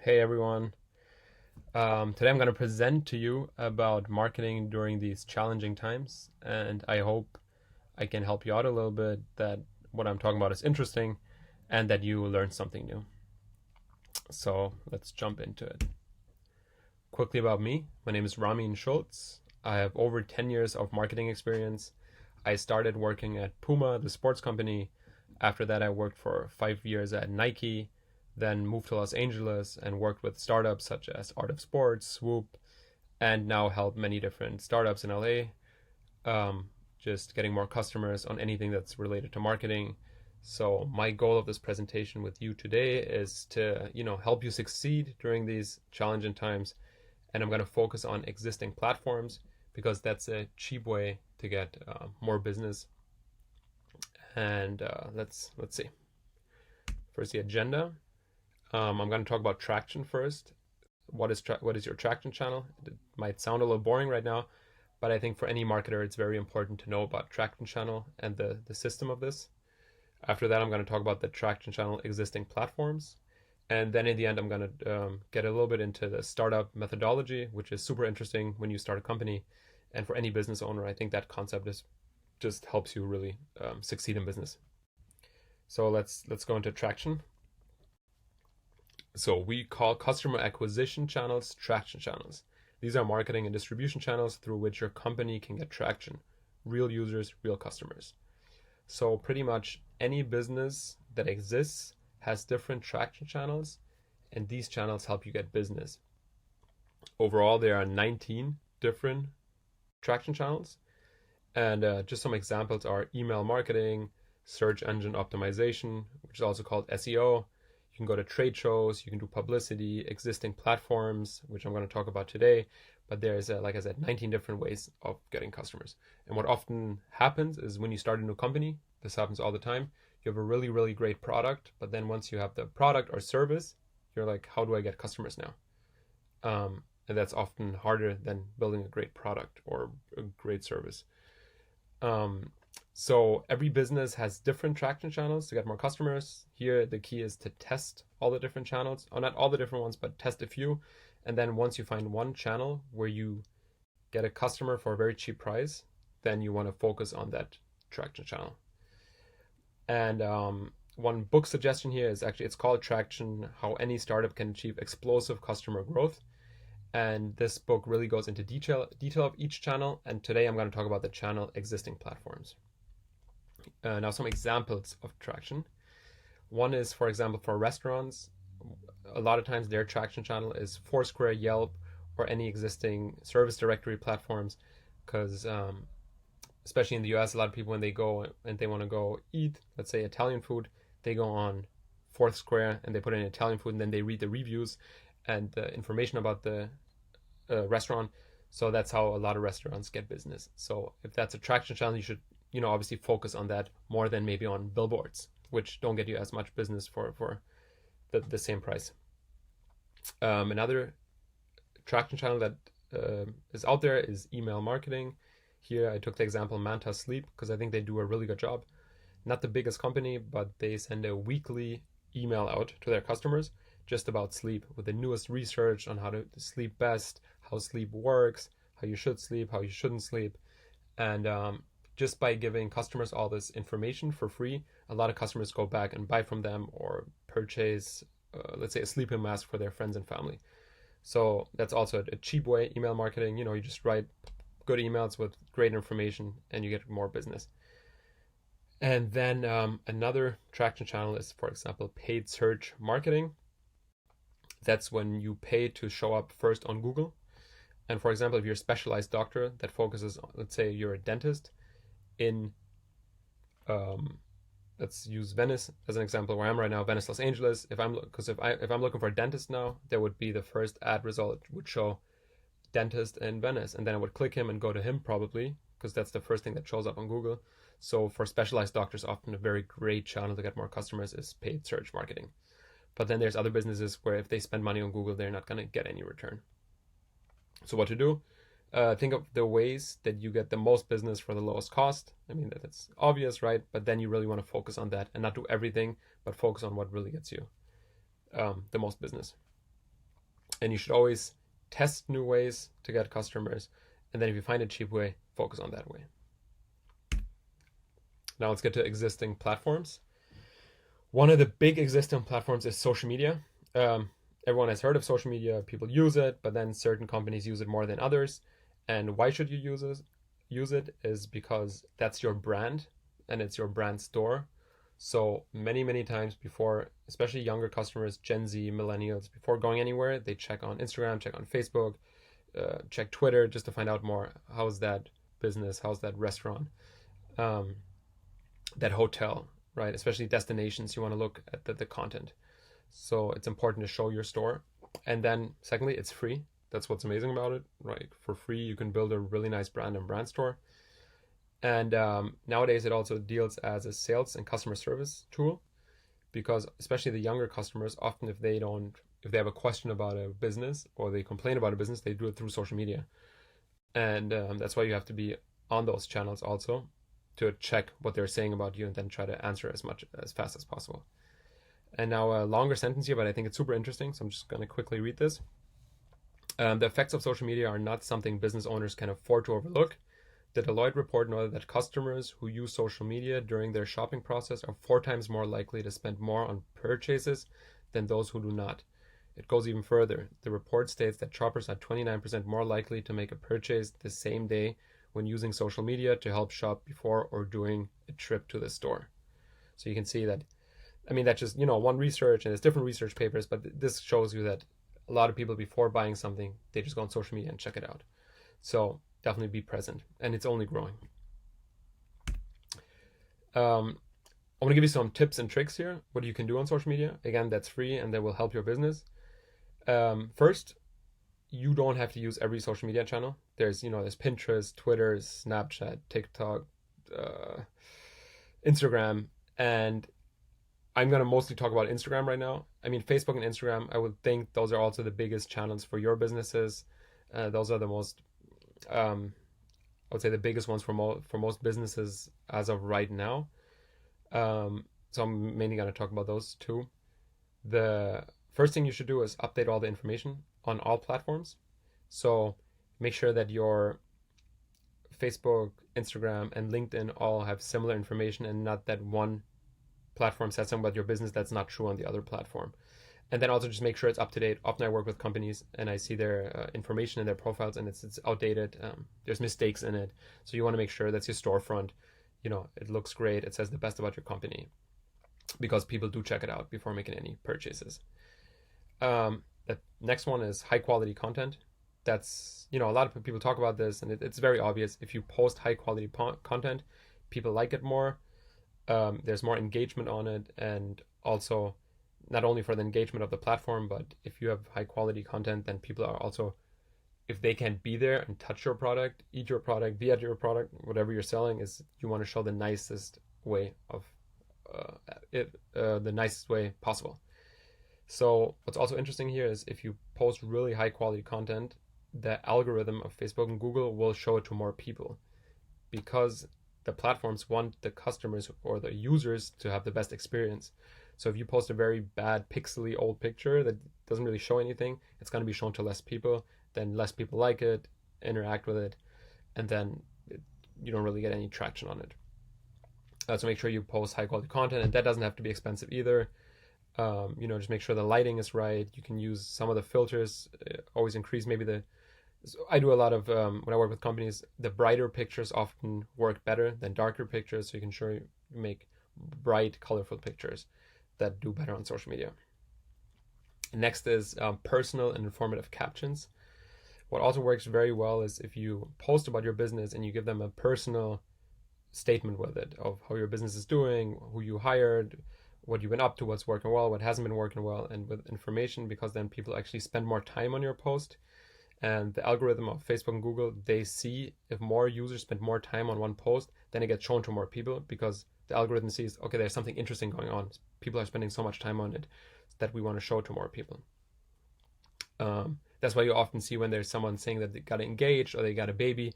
Hey everyone. Today I'm going to present to you about marketing during these challenging times, and I hope I can help you out a little bit, that what I'm talking about is interesting and that you learn something new. So let's jump into it. Quickly about me, my name is Ramin Schultz. I have over 10 years of marketing experience. I started working at Puma, the sports company. After that, I worked for 5 years at Nike, then moved to Los Angeles and worked with startups such as Art of Sports, Swoop, and now help many different startups in LA, just getting more customers on anything that's related to marketing. So my goal of this presentation with you today is to, help you succeed during these challenging times. And I'm going to focus on existing platforms because that's a cheap way to get more business. And let's see. First, the agenda. I'm going to talk about traction first. What is your traction channel? It might sound a little boring right now, but I think for any marketer, it's very important to know about traction channel and the system of this. After that, I'm going to talk about the traction channel existing platforms. And then in the end, I'm going to get a little bit into the startup methodology, which is super interesting when you start a company. And for any business owner, I think that concept is just helps you really succeed in business. So let's go into traction. So we call customer acquisition channels traction channels. These are marketing and distribution channels through which your company can get traction, real users, real customers. So pretty much any business that exists has different traction channels, and these channels help you get business. Overall, there are 19 different traction channels, and just some examples are email marketing, search engine optimization, which is also called SEO. You can go to trade shows, you can do publicity, existing platforms, which I'm going to talk about today. But there's, like I said, 19 different ways of getting customers. And what often happens is when you start a new company, this happens all the time, you have a really, really great product. But then once you have the product or service, you're like, how do I get customers now? And that's often harder than building a great product or a great service. So every business has different traction channels to get more customers. Here, the key is to test all the different channels, or not all the different ones, but test a few. And then once you find one channel where you get a customer for a very cheap price, then you want to focus on that traction channel. And one book suggestion here is actually, it's called Traction: How Any Startup Can Achieve Explosive Customer Growth. And this book really goes into detail of each channel. And today I'm going to talk about the channel existing platforms. Now, some examples of traction. One is, for example, for restaurants. A lot of times their traction channel is Foursquare, Yelp, or any existing service directory platforms, because especially in the US, a lot of people, when they go and they want to go eat, let's say Italian food, they go on Foursquare and they put in Italian food, and then they read the reviews and the information about the restaurant. So that's how a lot of restaurants get business. So if that's a traction channel, you should, obviously focus on that more than maybe on billboards, which don't get you as much business for the same price. Another traction channel that is out there is email marketing. Here I took the example Manta Sleep because I think they do a really good job. Not the biggest company, but they send a weekly email out to their customers just about sleep, with the newest research on how to sleep best, how sleep works, how you should sleep, how you shouldn't sleep. And just by giving customers all this information for free, a lot of customers go back and buy from them or purchase, let's say, a sleeping mask for their friends and family. So that's also a cheap way, email marketing. You just write good emails with great information and you get more business. And then another traction channel is, for example, paid search marketing. That's when you pay to show up first on Google. And for example, if you're a specialized doctor that focuses on, let's say you're a dentist in, let's use Venice as an example, where I'm right now, Venice, Los Angeles. If I'm looking for a dentist now, there would be the first ad result would show dentist in Venice, and then I would click him and go to him probably, because that's the first thing that shows up on Google. So for specialized doctors, often a very great channel to get more customers is paid search marketing. But then there's other businesses where if they spend money on Google, they're not going to get any return. So what to do? Think of the ways that you get the most business for the lowest cost. I mean, that's obvious, right? But then you really want to focus on that and not do everything, but focus on what really gets you the most business. And you should always test new ways to get customers. And then if you find a cheap way, focus on that way. Now let's get to existing platforms. One of the big existing platforms is social media. Everyone has heard of social media. People use it, but then certain companies use it more than others. And why should you use it? Use it is because that's your brand and it's your brand store. So many times before, especially younger customers, Gen Z, millennials, before going anywhere, they check on Instagram, check on Facebook, check Twitter just to find out more. How's that business? How's that restaurant? That hotel, right? Especially destinations, you want to look at the content. So it's important to show your store. And then secondly, it's free. That's what's amazing about it, right? For free, you can build a really nice brand and brand store. And nowadays, it also deals as a sales and customer service tool, because especially the younger customers, often if they have a question about a business or they complain about a business, they do it through social media. And that's why you have to be on those channels also to check what they're saying about you and then try to answer as fast as possible. And now a longer sentence here, but I think it's super interesting, so I'm just going to quickly read this. The effects of social media are not something business owners can afford to overlook. The Deloitte report noted that customers who use social media during their shopping process are 4 times more likely to spend more on purchases than those who do not. It goes even further. The report states that shoppers are 29% more likely to make a purchase the same day when using social media to help shop before or during a trip to the store. So you can see that, I mean, that's just, one research, and there's different research papers, but this shows you that a lot of people, before buying something, they just go on social media and check it out. So definitely be present, and it's only growing. I want to give you some tips and tricks here, what you can do on social media. Again, that's free and that will help your business. First, you don't have to use every social media channel. There's Pinterest, Twitter, Snapchat, TikTok, Instagram, and I'm going to mostly talk about Instagram right now. I mean, Facebook and Instagram, I would think those are also the biggest channels for your businesses. Those are the most, I would say the biggest ones for most businesses as of right now. So I'm mainly going to talk about those two. The first thing you should do is update all the information on all platforms. So make sure that your Facebook, Instagram, and LinkedIn all have similar information, and not that one platform says something about your business that's not true on the other platform. And then also just make sure it's up to date. Often I work with companies and I see their information in their profiles and it's outdated. There's mistakes in it. So you want to make sure that's your storefront. It looks great. It says the best about your company, because people do check it out before making any purchases. The next one is high quality content. That's, a lot of people talk about this, and it's very obvious. If you post high quality content, people like it more. There's more engagement on it, and also not only for the engagement of the platform, but if you have high quality content, then people are also, if they can be there and touch your product, eat your product, be at your product, whatever you're selling, is you want to show the nicest way of the nicest way possible. So what's also interesting here is if you post really high quality content, the algorithm of Facebook and Google will show it to more people, because the platforms want the customers or the users to have the best experience. So if you post a very bad pixely old picture that doesn't really show anything, it's going to be shown to less people. Then less people like it, interact with it, and then you don't really get any traction on it. So make sure you post high quality content, and that doesn't have to be expensive either. Just make sure the lighting is right. You can use some of the filters, always increase I do a lot of, when I work with companies, the brighter pictures often work better than darker pictures. So you can make bright, colorful pictures that do better on social media. Next is personal and informative captions. What also works very well is if you post about your business and you give them a personal statement with it of how your business is doing, who you hired, what you've been up to, what's working well, what hasn't been working well, and with information, because then people actually spend more time on your post. And the algorithm of Facebook and Google, they see if more users spend more time on one post, then it gets shown to more people, because the algorithm sees, okay, there's something interesting going on. People are spending so much time on it that we want to show to more people. That's why you often see when there's someone saying that they got engaged or they got a baby,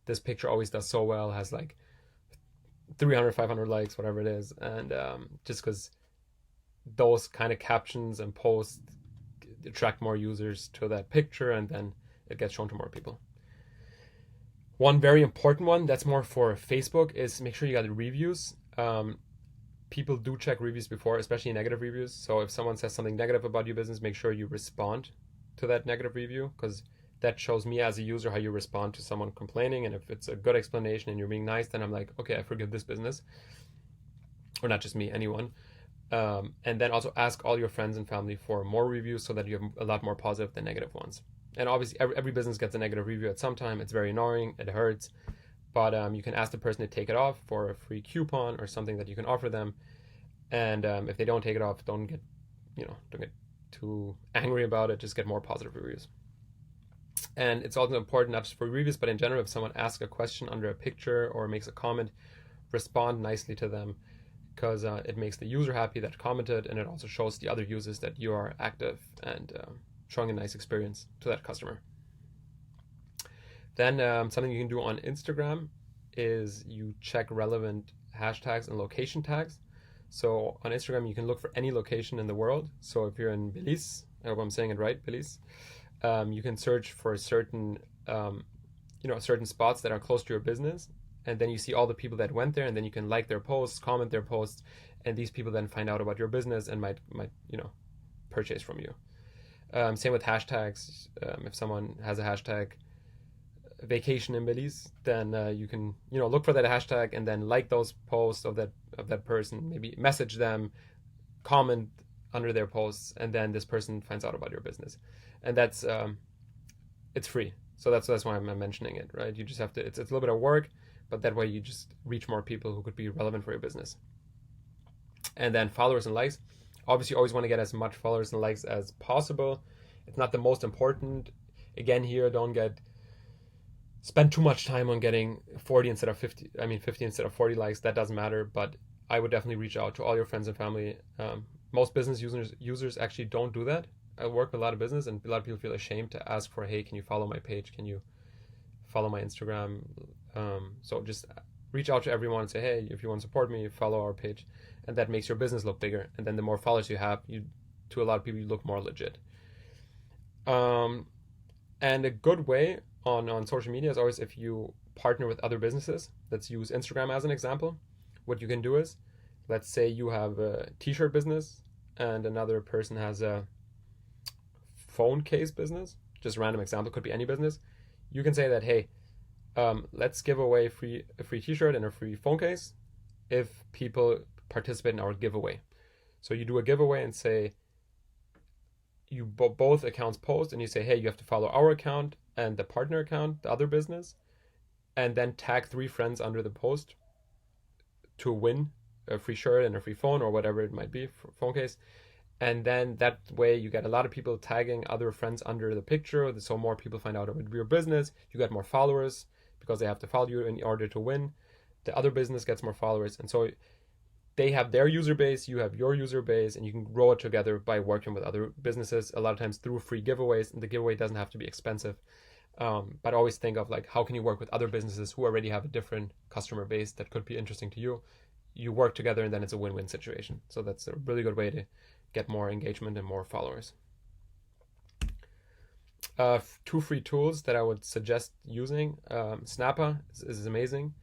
this picture always does so well, has like 300, 500 likes, whatever it is. And just because those kind of captions and posts attract more users to that picture, and then it gets shown to more people. One very important one that's more for Facebook is make sure you got reviews. People do check reviews before, especially negative reviews. So if someone says something negative about your business, make sure you respond to that negative review, because that shows me as a user how you respond to someone complaining. And if it's a good explanation and you're being nice, then I'm like, okay, I forgive this business. Or not just me, anyone. And then also ask all your friends and family for more reviews so that you have a lot more positive than negative ones. And obviously every business gets a negative review at some time. It's very annoying, it hurts, but you can ask the person to take it off for a free coupon or something that you can offer them. And if they don't take it off, don't get too angry about it. Just get more positive reviews. And it's also important, not just for reviews, but in general, if someone asks a question under a picture or makes a comment, respond nicely to them, because it makes the user happy that commented, and it also shows the other users that you are active and showing a nice experience to that customer. Then something you can do on Instagram is you check relevant hashtags and location tags. So on Instagram, you can look for any location in the world. So if you're in Belize, I hope I'm saying it right, Belize, you can search for certain spots that are close to your business, and then you see all the people that went there, and then you can like their posts, comment their posts, and these people then find out about your business and might purchase from you. Same with hashtags. If someone has a hashtag vacation in Belize, then you can look for that hashtag and then like those posts of that person, maybe message them, comment under their posts, and then this person finds out about your business. And that's it's free, so that's why I'm mentioning it, right? You just have to, it's a little bit of work, but that way you just reach more people who could be relevant for your business. And then followers and likes. Obviously, you always want to get as much followers and likes as possible. It's not the most important. Again, here, spend too much time on getting 50 instead of 40 likes. That doesn't matter, but I would definitely reach out to all your friends and family. Most business users actually don't do that. I work with a lot of business, and a lot of people feel ashamed to ask for, hey, can you follow my page? Can you follow my Instagram? So just reach out to everyone and say, hey, if you want to support me, follow our page. And that makes your business look bigger. And then the more followers you have, to a lot of people, you look more legit. And a good way on social media is always if you partner with other businesses. Let's use Instagram as an example. What you can do is, let's say you have a t-shirt business and another person has a phone case business. Just a random example, could be any business. You can say that, hey, let's give away a free t-shirt and a free phone case if people participate in our giveaway. So you do a giveaway and say, you both accounts post, and you say, hey, you have to follow our account and the partner account, the other business, and then tag 3 friends under the post to win a free shirt and a free phone or whatever it might be, phone case. And then that way you get a lot of people tagging other friends under the picture, so more people find out about your business. You get more followers because they have to follow you in order to win. The other business gets more followers, and so they have their user base, you have your user base, and you can grow it together by working with other businesses, a lot of times through free giveaways. And the giveaway doesn't have to be expensive, but always think of like, how can you work with other businesses who already have a different customer base that could be interesting to you. You work together, and then it's a win-win situation. So that's a really good way to get more engagement and more followers. 2 free tools that I would suggest using. Snappa is amazing.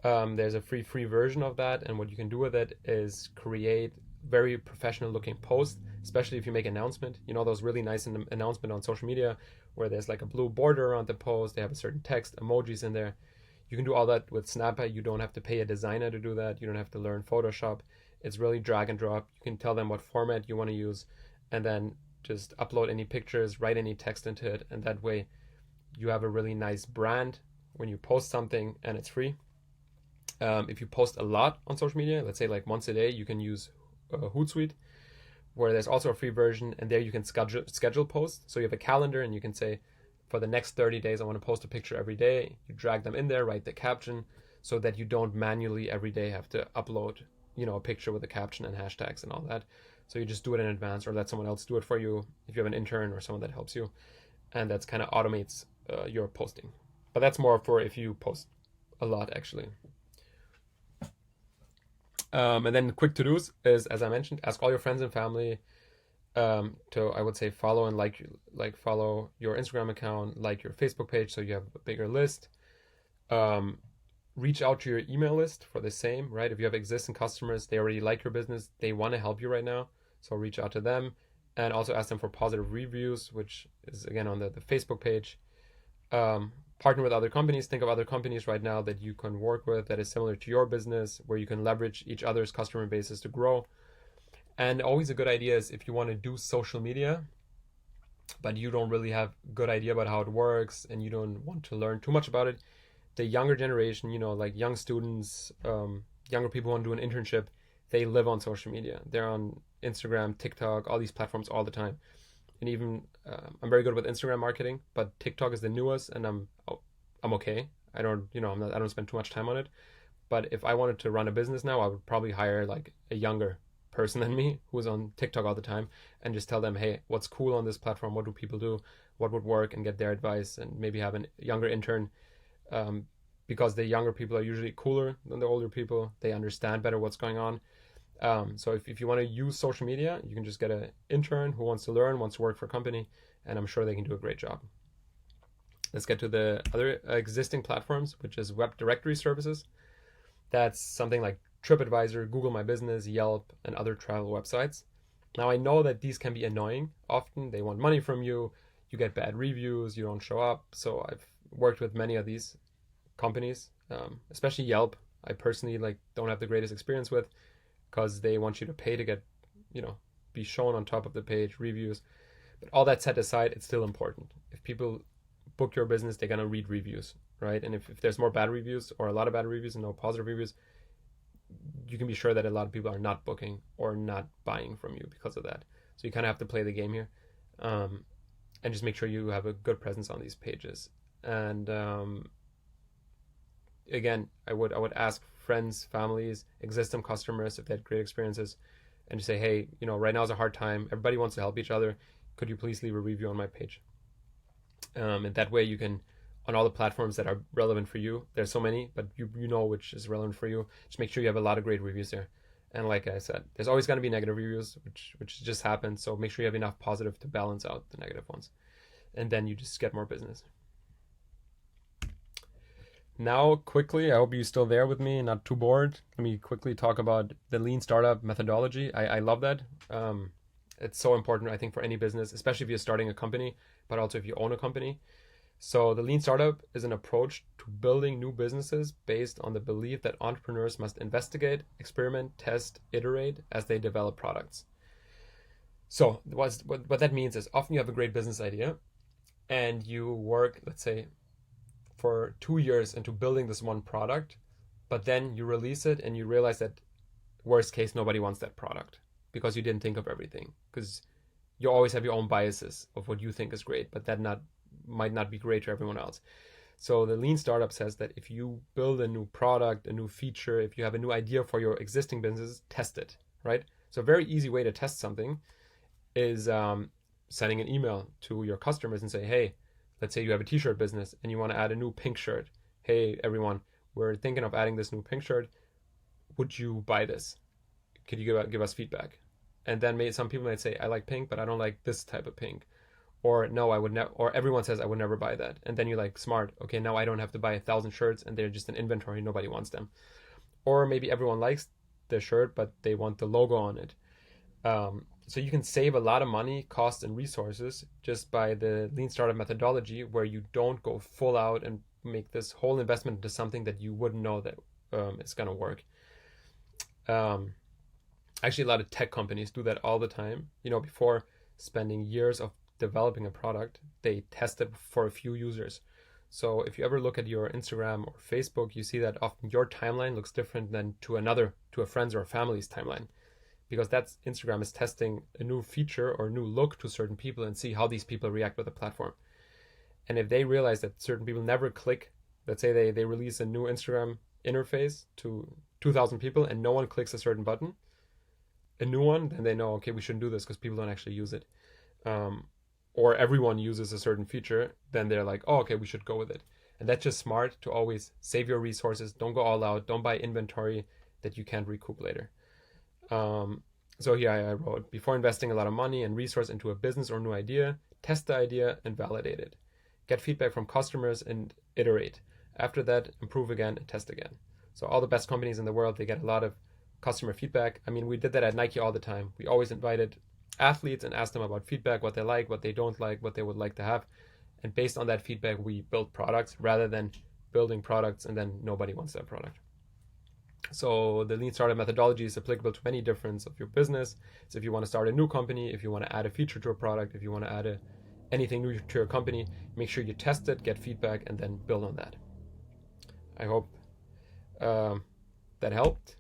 There's a free version of that, and what you can do with it is create very professional looking posts, especially if you make an announcement. Those really nice announcement on social media where there's like a blue border around the post, they have a certain text, emojis in there. You can do all that with Snappa. You don't have to pay a designer to do that. You don't have to learn Photoshop. It's really drag and drop. You can tell them what format you want to use, and then just upload any pictures, write any text into it, and that way you have a really nice brand when you post something, and it's free. If you post a lot on social media, let's say like once a day, you can use Hootsuite, where there's also a free version, and there you can schedule posts. So you have a calendar, and you can say, for the next 30 days, I want to post a picture every day. You drag them in there, write the caption, so that you don't manually every day have to upload, a picture with a caption and hashtags and all that. So you just do it in advance, or let someone else do it for you if you have an intern or someone that helps you. And that's kind of automates your posting. But that's more for if you post a lot, actually. And then quick to-dos is, as I mentioned, ask all your friends and family to, I would say, follow and follow your Instagram account, like your Facebook page, so you have a bigger list. Um, Reach out to your email list for the same, right? If you have existing customers, they already like your business, they want to help you right now, so reach out to them, and also ask them for positive reviews, which is again on the Facebook page. Partner with other companies. Think of other companies right now that you can work with that is similar to your business, where you can leverage each other's customer bases to grow. And always a good idea is if you want to do social media, but you don't really have a good idea about how it works and you don't want to learn too much about it, the younger generation, like young students, younger people who want to do an internship, they live on social media. They're on Instagram, TikTok, all these platforms all the time. And even I'm very good with Instagram marketing, but TikTok is the newest, and I'm okay. I don't I don't spend too much time on it. But if I wanted to run a business now, I would probably hire like a younger person than me who's on TikTok all the time and just tell them, hey, what's cool on this platform? What do people do? What would work? And get their advice, and maybe have a younger intern, because the younger people are usually cooler than the older people. They understand better what's going on. So if you want to use social media, you can just get an intern who wants to learn, wants to work for a company, and I'm sure they can do a great job. Let's get to the other existing platforms, which is web directory services. That's something like TripAdvisor, Google My Business, Yelp, and other travel websites. Now, I know that these can be annoying. Often they want money from you, you get bad reviews, you don't show up. So I've worked with many of these companies, especially Yelp. I personally don't have the greatest experience with, because they want you to pay to get, be shown on top of the page, reviews. But all that set aside, it's still important. If people book your business, they're going to read reviews, right? And if there's more bad reviews or a lot of bad reviews and no positive reviews, you can be sure that a lot of people are not booking or not buying from you because of that. So you kind of have to play the game here, and just make sure you have a good presence on these pages. And again, I would ask friends, families, existing customers if they had great experiences, and just say, hey, right now is a hard time. Everybody wants to help each other. Could you please leave a review on my page? And that way you can, on all the platforms that are relevant for you, there's so many, but you know which is relevant for you, just make sure you have a lot of great reviews there. And like I said, there's always going to be negative reviews, which just happens. So make sure you have enough positive to balance out the negative ones. And then you just get more business. Now, quickly, I hope you're still there with me, not too bored. Let me quickly talk about the lean startup methodology. I love that. It's so important, I think, for any business, especially if you're starting a company, but also if you own a company. So the lean startup is an approach to building new businesses based on the belief that entrepreneurs must investigate, experiment, test, iterate as they develop products. So what that means is often you have a great business idea and you work, let's say, for 2 years into building this one product, but then you release it and you realize that worst case, nobody wants that product because you didn't think of everything, because you always have your own biases of what you think is great, but that might not be great to everyone else. So the lean startup says that if you build a new product, a new feature, if you have a new idea for your existing business, test it, right? So a very easy way to test something is sending an email to your customers and say, hey, let's say you have a t-shirt business and you want to add a new pink shirt. Hey, everyone, we're thinking of adding this new pink shirt. Would you buy this? Could you give us feedback? And then some people might say, I like pink, but I don't like this type of pink. Or no, I would never, or everyone says I would never buy that. And then you're like, smart. Okay, now I don't have to buy 1,000 shirts and they're just in inventory. Nobody wants them. Or maybe everyone likes the shirt, but they want the logo on it. So you can save a lot of money, cost, and resources just by the lean startup methodology, where you don't go full out and make this whole investment into something that you wouldn't know that it's going to work. Actually, a lot of tech companies do that all the time. Before spending years of developing a product, they test it for a few users. So if you ever look at your Instagram or Facebook, you see that often your timeline looks different than to a friend's or a family's timeline, because that's Instagram is testing a new feature or a new look to certain people and see how these people react with the platform. And if they realize that certain people never click, let's say they release a new Instagram interface to 2,000 people and no one clicks a certain button, a new one, then they know, okay, we shouldn't do this because people don't actually use it. Or everyone uses a certain feature, then they're like, oh, okay, we should go with it. And that's just smart to always save your resources. Don't go all out. Don't buy inventory that you can't recoup later. So here I wrote, before investing a lot of money and resource into a business or new idea, test the idea and validate it. Get feedback from customers and iterate. After that, improve again and test again. So all the best companies in the world, they get a lot of customer feedback. I mean, we did that at Nike all the time. We always invited athletes and asked them about feedback, what they like, what they don't like, what they would like to have. And based on that feedback, we built products rather than building products and then nobody wants that product. So the lean startup methodology is applicable to many different of your business. So if you want to start a new company, if you want to add a feature to a product, if you want to add anything new to your company, make sure you test it, get feedback, and then build on that. I hope that helped.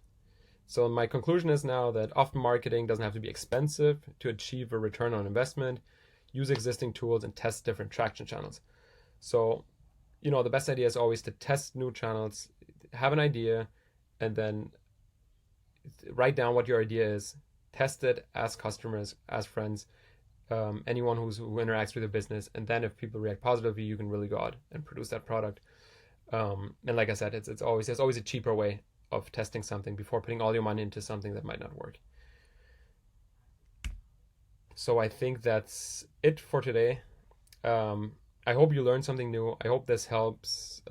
So my conclusion is now that often marketing doesn't have to be expensive to achieve a return on investment. Use existing tools and test different traction channels. So, the best idea is always to test new channels, have an idea, and then write down what your idea is, test it, ask customers, ask friends, anyone who interacts with the business, and then if people react positively, you can really go out and produce that product. And like I said, there's always a cheaper way of testing something before putting all your money into something that might not work. So I think that's it for today. I hope you learned something new. I hope this helps.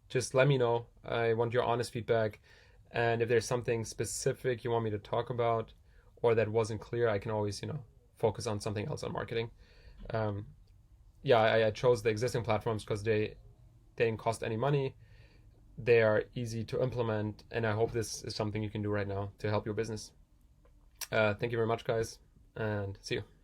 Just let me know. I want your honest feedback. And if there's something specific you want me to talk about or that wasn't clear, I can always, focus on something else on marketing. I chose the existing platforms because they didn't cost any money. They are easy to implement. And I hope this is something you can do right now to help your business. Thank you very much, guys, and see you.